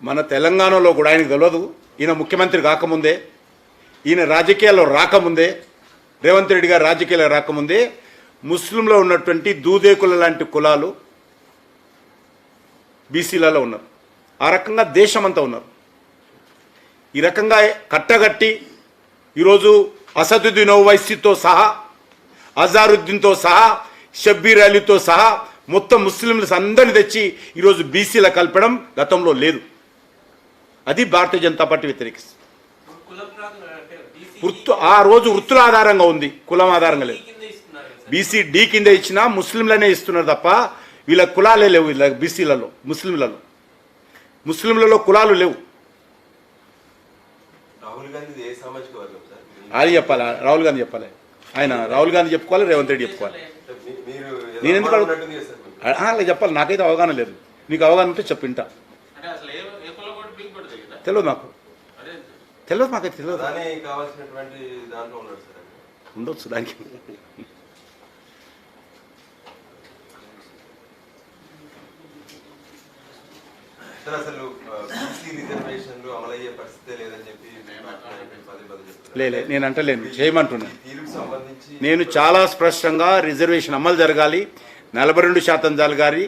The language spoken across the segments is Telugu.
మన తెలంగాణలో కూడా ఆయనకు తెలియదు, ఈయన ముఖ్యమంత్రి కాకముందే, ఈయన రాజకీయాల్లో రాకముందే, రేవంత్ రెడ్డి గారు రాజకీయాల్లో రాకముందే ముస్లింలో ఉన్నటువంటి దూదేకుల లాంటి కులాలు బీసీలలో ఉన్నారు. ఆ రకంగా దేశమంతా ఉన్నారు. ఈ రకంగా కట్టగట్టి ఈరోజు అసదుద్దీన్ ఓవైసీతో సహా, అజారుద్దీన్తో సహా, షబ్బీర్ అలీతో సహా మొత్తం ముస్లింలు అందరిని తెచ్చి ఈరోజు బీసీల కలపడం గతంలో లేదు. అది భారతీయ జనతా పార్టీ వ్యతిరేకిస్తుంది. ఆ రోజు వృత్తుల ఆధారంగా ఉంది, కులం ఆధారంగా లేదు. బీసీ డి కింద ఇచ్చినా ముస్లింలనే ఇస్తున్నారు తప్ప వీళ్ళ కులాలే లేవు. వీళ్ళ బీసీలలో ముస్లింలలో కులాలు లేవు. అది చెప్పాలి, రాహుల్ గాంధీ చెప్పాలి. ఆయన రాహుల్ గాంధీ చెప్పుకోవాలి, రేవంత్ రెడ్డి చెప్పుకోవాలి. నేను ఎందుకు అలా చెప్పాలి? నాకైతే అవగాహన లేదు. నీకు అవగాహన ఉంటే చెప్పింటా. తెలియదు నాకు, తెలియదు, మాకైతే తెలియదు. ఉండొచ్చు దానికి. లేదు, నేను అంటలేను, చేయమంటున్నాను. నేను చాలా స్పష్టంగా రిజర్వేషన్ అమలు జరగాలి, 42% జరగాలి,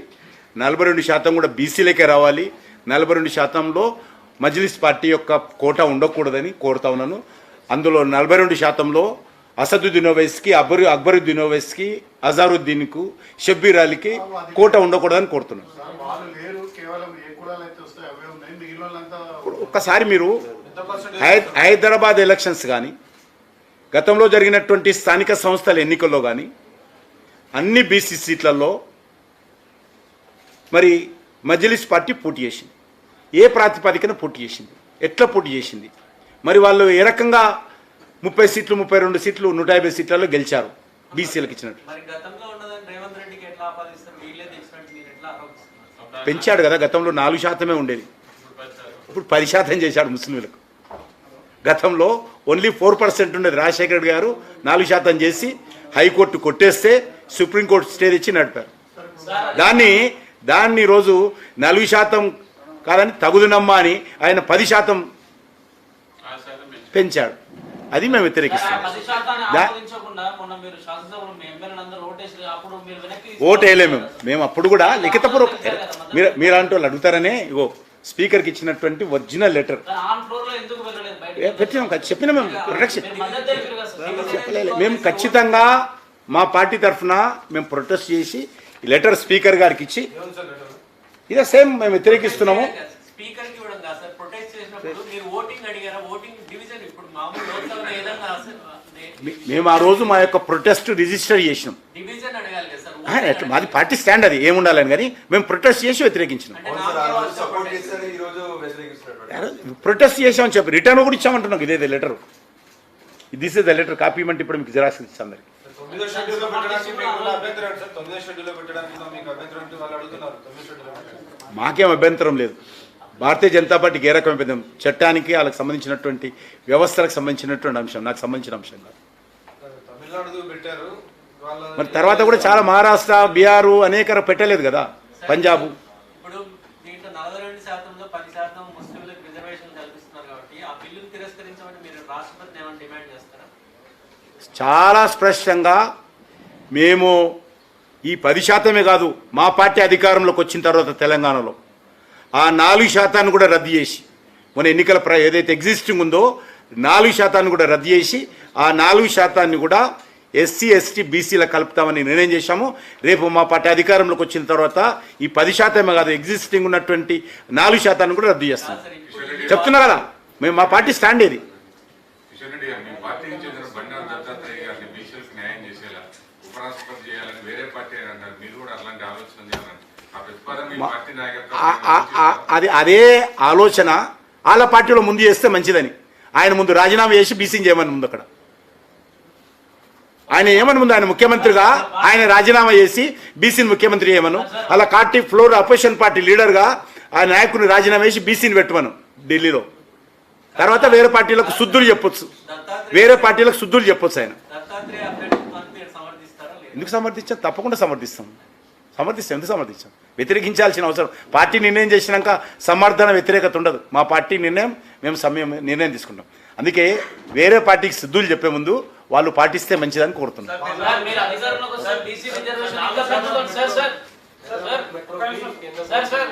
42% కూడా బీసీలకే రావాలి, 42%లో మజ్లిస్ పార్టీ యొక్క కోటా ఉండకూడదని కోరుతా ఉన్నాను. అందులో 42%లో అసదుద్దీన్ ఓవైసీకి, అక్బరుద్దీన్ ఓవైసీకి, అజారుద్దీన్కు, షబ్బీర్ అలీకి కోటా ఉండకూడదని కోరుతున్నాను. ఒక్కసారి మీరు హైదరాబాద్ ఎలక్షన్స్ కానీ, గతంలో జరిగినటువంటి స్థానిక సంస్థల ఎన్నికల్లో కానీ అన్ని బీసీ సీట్లలో మరి మజ్లిస్ పార్టీ పోటీ చేసింది. ఏ ప్రాతిపదికన పోటీ చేసింది, ఎట్లా పోటీ చేసింది, మరి వాళ్ళు ఏ రకంగా 30 సీట్లు, 32 సీట్లు, 150 సీట్లలో గెలిచారు బీసీలకు ఇచ్చినట్టు. పెంచాడు కదా, గతంలో 4% ఉండేది, ఇప్పుడు 10% చేశాడు ముస్లింలకు. గతంలో ఓన్లీ 4% ఉండేది. రాజశేఖర రెడ్డి గారు 4% చేసి హైకోర్టు కొట్టేస్తే సుప్రీంకోర్టు స్టే తెచ్చి నడిపారు. దాన్ని రోజు 4% కాదని తగుదునమ్మా అని ఆయన 10% పెంచాడు. అది మేము వ్యతిరేకిస్తాం. ఓటు వేయలేము మేము అప్పుడు కూడా లిఖితపూర్వక. మీరు అంటే వాళ్ళు అడుగుతారనే ఇగో స్పీకర్కి ఇచ్చినటువంటి ఒరిజినల్ లెటర్ పెట్టినాం. చెప్పినా మేము ప్రొటెక్షన్ చెప్పలేదు. మేము ఖచ్చితంగా మా పార్టీ తరఫున మేము ప్రొటెస్ట్ చేసి లెటర్ స్పీకర్ గారికి ఇచ్చి ఇదే సేమ్ మేము వ్యతిరేకిస్తున్నాము. మేము ఆ రోజు మా యొక్క ప్రొటెస్ట్ రిజిస్టర్ చేసినాం. మాది పార్టీ స్టాండ్, అది ఏముండాలని, కానీ మేము ప్రొటెస్ట్ చేసి వ్యతిరేకించినాం. ప్రొటెస్ట్ చేసామని చెప్పి రిటర్న్ కూడా ఇచ్చామంటున్నాం. ఇదే letter, this is the letter. Copy ఇవ్వమంటే ఇప్పుడు మీకు జిరాక్స్ ఇచ్చాం అందరికి. మాకేం అభ్యంతరం లేదు. భారతీయ జనతా పార్టీకి ఏ రకం అభ్యంతరం? చట్టానికి వాళ్ళకి సంబంధించినటువంటి వ్యవస్థలకు సంబంధించినటువంటి అంశం, నాకు సంబంధించిన అంశం కాదు. మరి తర్వాత కూడా చాలా మహారాష్ట్ర, బీహార్ అనేక పెట్టలేదు కదా, పంజాబ్. చాలా స్పష్టంగా మేము ఈ 10% కాదు, మా పార్టీ అధికారంలోకి వచ్చిన తర్వాత తెలంగాణలో ఆ 4% కూడా రద్దు చేసి, మన ఎన్నికల ఏదైతే ఎగ్జిస్టింగ్ ఉందో 4% కూడా రద్దు చేసి ఆ 4% కూడా ఎస్సీ, ఎస్టీ, బీసీలకు కలుపుతామని నిర్ణయం చేశాము. రేపు మా పార్టీ అధికారంలోకి వచ్చిన తర్వాత ఈ 10% కాదు, ఎగ్జిస్టింగ్ ఉన్నటువంటి 4% కూడా రద్దు చేస్తాం. చెప్తున్నా కదా, మేము మా పార్టీ స్టాండ్ ఏది. అదే ఆలోచన వాళ్ళ పార్టీలో ముందు చేస్తే మంచిదని. ఆయన ముందు రాజీనామా చేసి బీసీని చేయమని ముందు అక్కడ ఆయన ఏమని ముందు, ఆయన ముఖ్యమంత్రిగా ఆయన రాజీనామా చేసి బీసీని ముఖ్యమంత్రి చేయమను. అలా పార్టీ ఫ్లోర్ అపోజిషన్ పార్టీ లీడర్గా ఆ నాయకుని రాజీనామా చేసి బీసీని పెట్టమను ఢిల్లీలో. తర్వాత వేరే పార్టీలకు శుద్ధులు చెప్పొచ్చు, వేరే పార్టీలకు శుద్ధులు చెప్పొచ్చు. ఆయన ఎందుకు సమర్థించాం? తప్పకుండా సమర్థిస్తాం. ఎందుకు సమర్థించాం? వ్యతిరేకించాల్సిన అవసరం, పార్టీ నిర్ణయం చేసినాక సమర్థన వ్యతిరేకత ఉండదు. మా పార్టీ నిర్ణయం మేము నిర్ణయం తీసుకుంటాం. అందుకే వేరే పార్టీకి సిద్ధులు చెప్పే ముందు వాళ్ళు పాటిస్తే మంచిదని కోరుతున్నాం. సార్